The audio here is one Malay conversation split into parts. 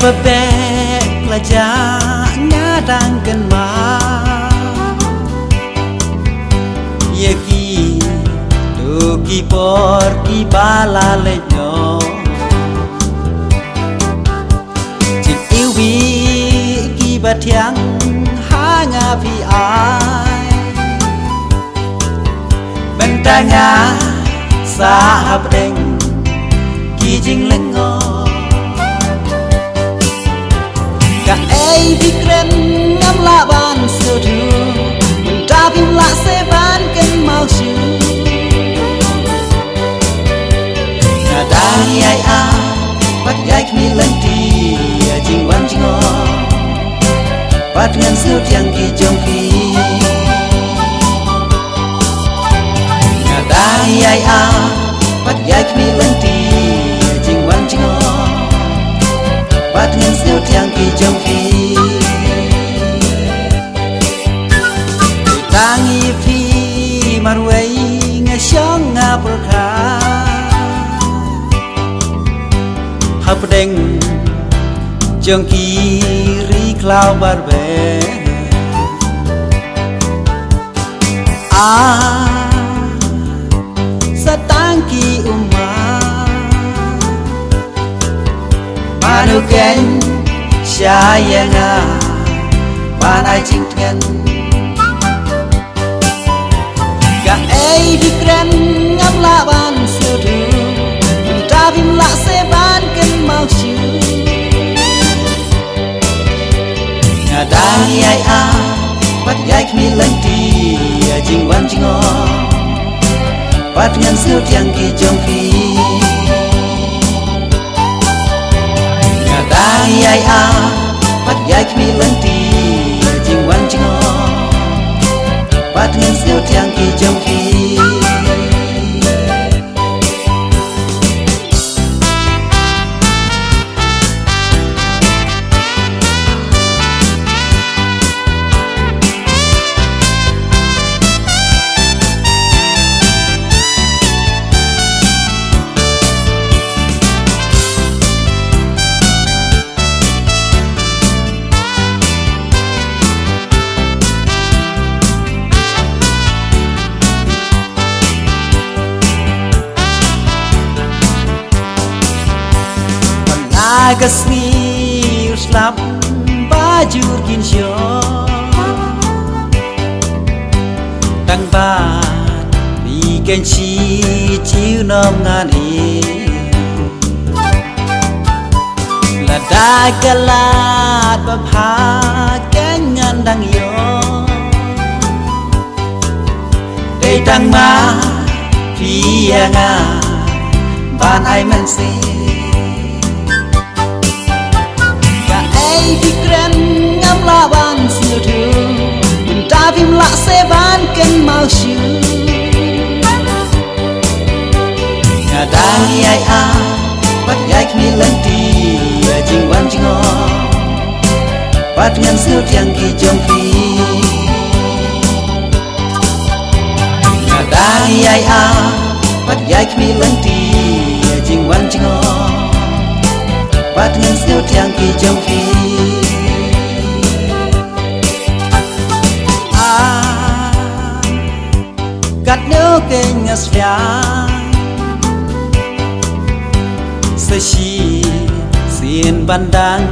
bebek pelajarnya dangkan ma Yeki tuki por ki bala leño Cik iwi ki batiang hanga pi ai Bentanga sahab deng ki jing lengo Ka ai vikren ngam la ban siêu thu Mình tra phim lạ sẽ ban cân mau siêu Nga đang ai a bắt gai khmi lên đi Jing wan jing o bắt ngan siêu tiang ki jong ki Nga đang ai a bắt gai khmi lên đi Jing wan jing o bắt ngan siêu tiang ki jong ki Tangi phi marway nga siyang nga perka Hapdeng jong kiri klau barbe sa tangki Manuken siya nga panay jingtngan Ka ai vikren ngam la ban siêu thu Mình tra phim lạ sẽ ban cân mau siêu Nga đang ai a bắt gai khmi lên đi Jing wan jing o bắt ngan siêu tiang ki jong ki Nga đang ai a bắt gai khmi lên đi Jing wan jing o bắt ngan siêu tiang ki jong ki Agasni slap bajur kin syo Tang bat bi ken chi chiu nom ngan e La da galat ba pha ken ngan dang yo Dei tang ma phi nga ban ai man se Vikren ngam la ban siêu thu Mình tra phim lạ sẽ ban cân mau siêu Nga đang ai a bắt gai khmi lên đi Jing wan jing o bắt ngan siêu tiang ki jong ki Nga đang ai a bắt gai khmi lên đi Jing wan jing o bắt ngan siêu tiang ki jong ki Gat no keng asfya Sa shi sin bandang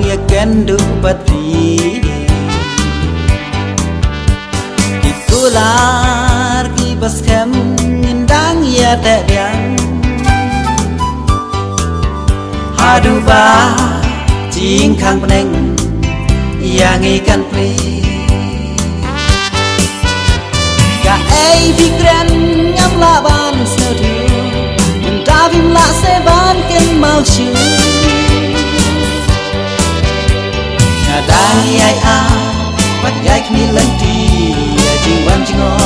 ya ken du batri Itular ki baskem indang ya te biang Hadu ba jing khang peneng yang ikan pri Ka ai vikren ngam la ban siêu thu Mình tra phim lạ sẽ ban cân mau siêu Nga đang ai a bắt gai khmi lên đi Jing wan jing o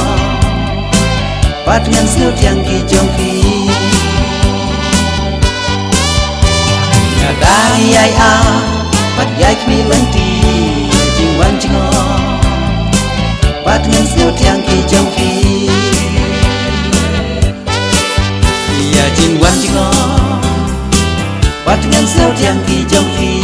bắt ngan siêu tiang ki jong ki Nga đang ai a bắt gai khmi lên đi Jing wan jing o bắt ngan siêu tiang ki jong ki Ya jing wan jing o bắt ngan siêu tiang ki jong ki